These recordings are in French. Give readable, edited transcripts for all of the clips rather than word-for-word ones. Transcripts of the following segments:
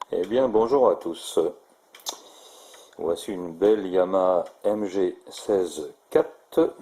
Eh bien, bonjour à tous. Voici une belle Yamaha MG16 4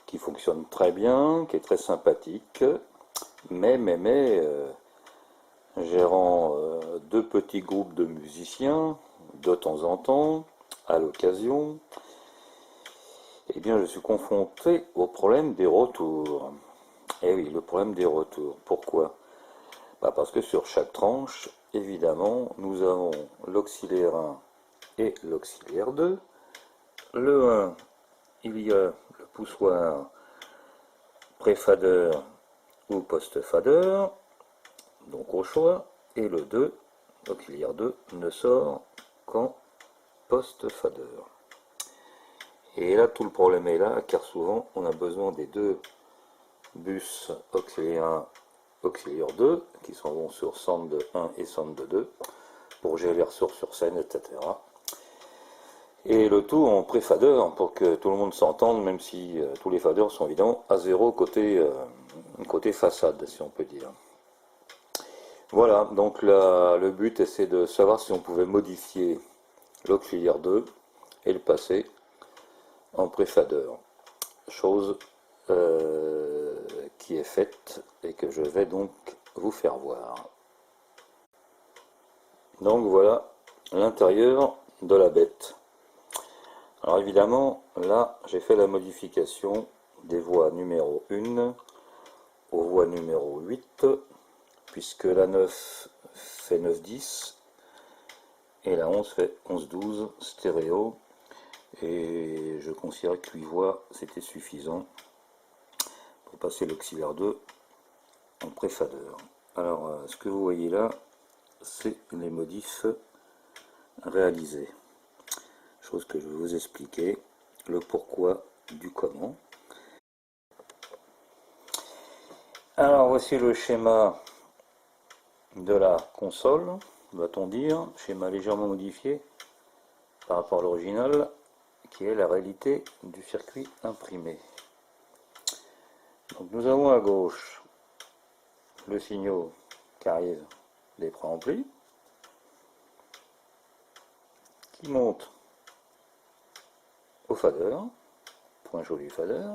qui fonctionne très bien, qui est très sympathique, mais gérant deux petits groupes de musiciens de temps en temps, à l'occasion, eh bien, je suis confronté au problème des retours. Eh oui, le problème des retours. Pourquoi? Parce que sur chaque tranche, évidemment, nous avons l'auxiliaire 1 et l'auxiliaire 2. Le 1, il y a le poussoir pré-fader ou post-fader, donc au choix, et le 2, l'auxiliaire 2, ne sort qu'en post-fader. Et là, tout le problème est là, car souvent, on a besoin des deux bus auxiliaire 1, auxiliaire 2, qui sont bons sur Sound 1 et Sound 2, pour gérer les ressources sur scène, etc. Et le tout en pré-fader pour que tout le monde s'entende, même si tous les faders sont évidemment à zéro côté façade, si on peut dire. Voilà, donc là, le but c'est de savoir si on pouvait modifier l'auxiliaire 2 et le passer en pré-fader. Chose qui est faite et que je vais donc vous faire voir. Donc voilà l'intérieur de la bête. Alors évidemment, là, j'ai fait la modification des voies numéro 1 aux voies numéro 8, puisque la 9 fait 9-10 et la 11 fait 11-12 stéréo. Et je considérais que 8 voies, c'était suffisant pour passer l'auxiliaire 2 en pré-fader. Alors, ce que vous voyez là, c'est les modifs réalisés. Chose que je vais vous expliquer, le pourquoi du comment. Alors voici le schéma de la console, doit-on dire, schéma légèrement modifié par rapport à l'original, qui est la réalité du circuit imprimé. Donc nous avons à gauche le signal qui arrive des préamplis, qui monte au fader, point chaud du fader,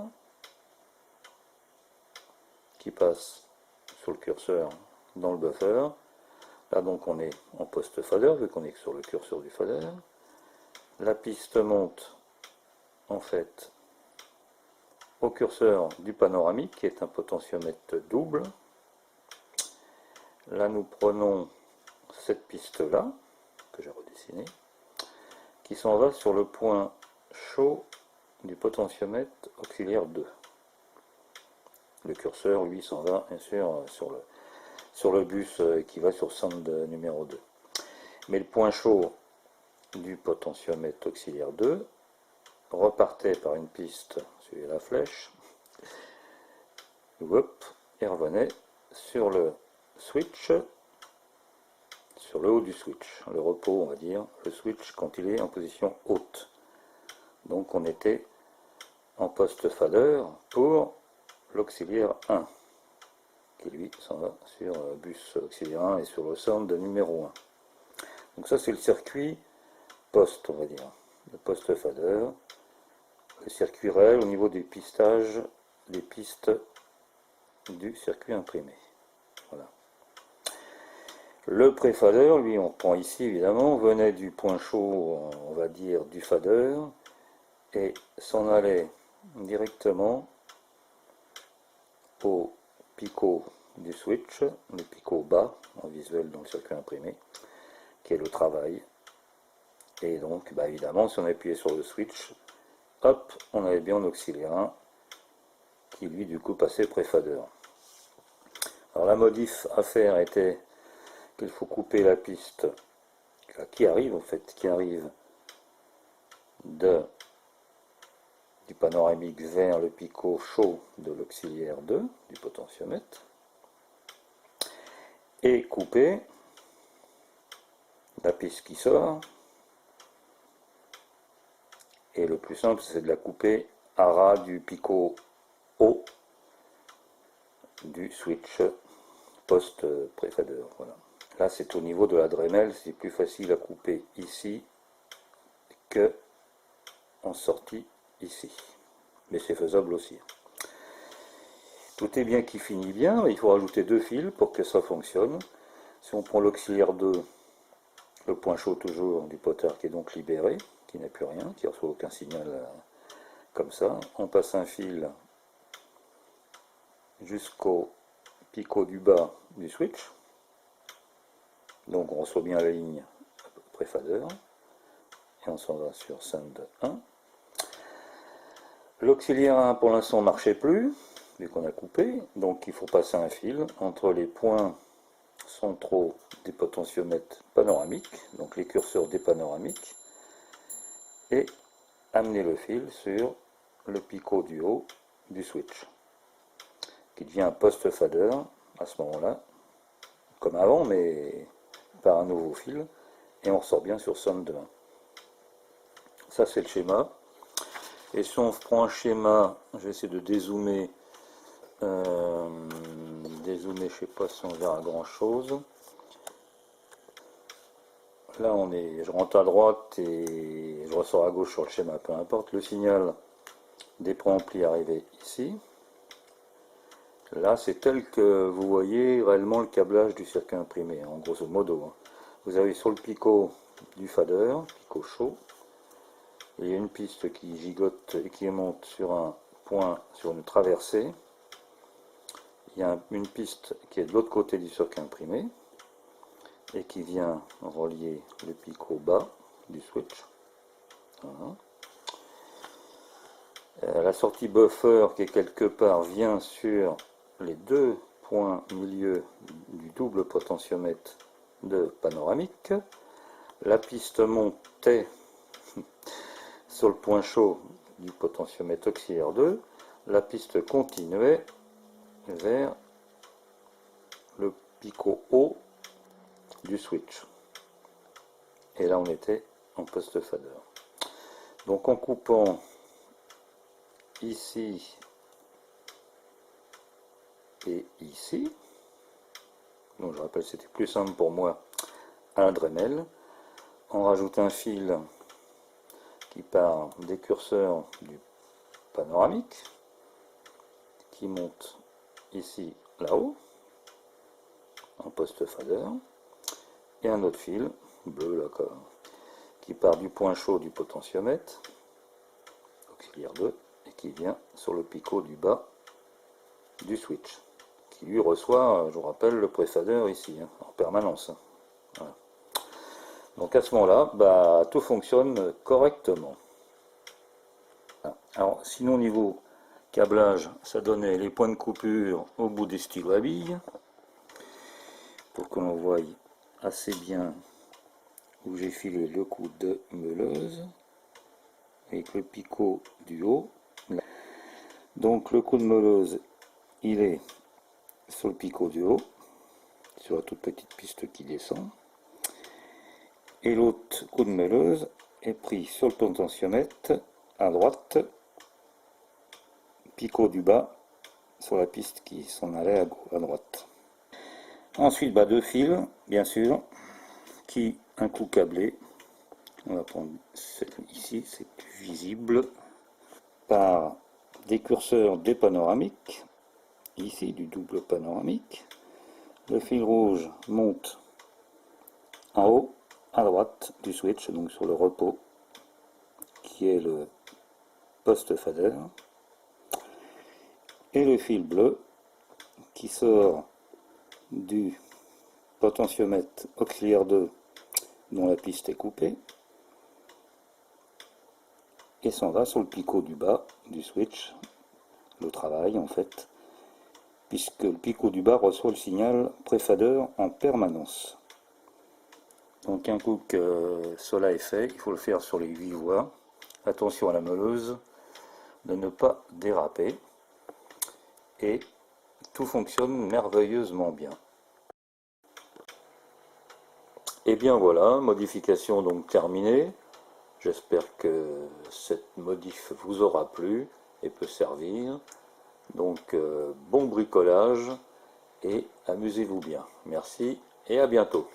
qui passe sur le curseur dans le buffer. Là donc on est en post-fader, vu qu'on est sur le curseur du fader. La piste monte en fait au curseur du panoramique, qui est un potentiomètre double. Là nous prenons cette piste-là, que j'ai redessinée, qui s'en va sur le point chaud du potentiomètre auxiliaire 2. Le curseur, lui, s'en va bien sûr sur le bus qui va sur sound numéro 2. Mais le point chaud du potentiomètre auxiliaire 2 repartait par une piste, suivez la flèche, et revenait sur le switch, sur le haut du switch, le repos on va dire, le switch quand il est en position haute. Donc on était en post-fader pour l'auxiliaire 1, qui lui s'en va sur bus auxiliaire 1 et sur le sound numéro 1. Donc ça c'est le circuit post, on va dire, le post-fader, le circuit réel au niveau du pistage des pistes du circuit imprimé. Voilà. Le pré-fader, lui, on prend ici évidemment, venait du point chaud, on va dire, du fader, et s'en allait directement au picot du switch, le picot bas, en visuel dans le circuit imprimé, qui est le travail. Et donc, évidemment, si on appuyait sur le switch, hop, on avait bien un auxiliaire 1, qui lui, du coup, passait pré-fader. Alors la modif à faire était qu'il faut couper la piste qui arrive du panoramique vers le picot chaud de l'auxiliaire 2 du potentiomètre, et couper la piste qui sort. Et le plus simple, c'est de la couper à ras du picot haut du switch post-pré-fader. Voilà. Là c'est au niveau de la Dremel, c'est plus facile à couper ici que en sortie ici. Mais c'est faisable aussi. Tout est bien qui finit bien, mais il faut rajouter 2 fils pour que ça fonctionne. Si on prend l'auxiliaire 2, le point chaud toujours du potard qui est donc libéré, qui n'a plus rien, qui ne reçoit aucun signal comme ça, on passe un fil jusqu'au picot du bas du switch, donc on reçoit bien la ligne pré-fader, et on s'en va sur Send 1. L'auxiliaire 1 pour l'instant ne marchait plus, vu qu'on a coupé, donc il faut passer un fil entre les points centraux des potentiomètres panoramiques, donc les curseurs des panoramiques, et amener le fil sur le picot du haut du switch, qui devient un post-fader à ce moment-là, comme avant, mais par un nouveau fil, et on ressort bien sur Send 1. Ça c'est le schéma. Et si on prend un schéma, je vais essayer de dézoomer, je ne sais pas si on verra grand chose. Là je rentre à droite et je ressors à gauche sur le schéma, peu importe. Le signal des préamplis arrivé ici. Là c'est tel que vous voyez réellement le câblage du circuit imprimé, en grosso modo. Vous avez sur le picot du fader, picot chaud, il y a une piste qui gigote et qui monte sur un point, sur une traversée. Il y a une piste qui est de l'autre côté du circuit imprimé et qui vient relier le picot bas du switch. Voilà. La sortie buffer qui est quelque part vient sur les 2 points milieu du double potentiomètre de panoramique. La piste montait sur le point chaud du potentiomètre auxiliaire 2, la piste continuait vers le picot haut du switch. Et là on était en post-fader. Donc en coupant ici et ici, donc je rappelle c'était plus simple pour moi à la Dremel, on rajoute un fil qui part des curseurs du panoramique, qui monte ici là-haut, en post-fader, et un autre fil, bleu là, qui part du point chaud du potentiomètre, auxiliaire 2, et qui vient sur le picot du bas du switch, qui lui reçoit, je vous rappelle, le pré-fader ici, en permanence. Voilà. Donc à ce moment-là, tout fonctionne correctement. Alors sinon au niveau câblage, ça donnait les points de coupure au bout des stylos à billes, pour que l'on voie assez bien où j'ai filé le coup de meuleuse, avec le picot du haut. Donc le coup de meuleuse, il est sur le picot du haut, sur la toute petite piste qui descend, et l'autre coup de meuleuse est pris sur le potentiomètre à droite, picot du bas sur la piste qui s'en allait à droite. Ensuite 2 fils bien sûr, qui un coup câblé, on va prendre ici, c'est plus visible, par des curseurs des panoramiques, ici du double panoramique. Le fil rouge monte en haut à droite du switch, donc sur le repos qui est le post-fader, et le fil bleu qui sort du potentiomètre auxiliaire 2 dont la piste est coupée et s'en va sur le picot du bas du switch, le travail en fait, puisque le picot du bas reçoit le signal pré-fader en permanence. Donc un coup que cela est fait, il faut le faire sur les 8 voies. Attention à la meuleuse de ne pas déraper, et tout fonctionne merveilleusement bien. Et bien voilà, modification donc terminée. J'espère que cette modif vous aura plu et peut servir. Donc bon bricolage et amusez-vous bien. Merci et à bientôt.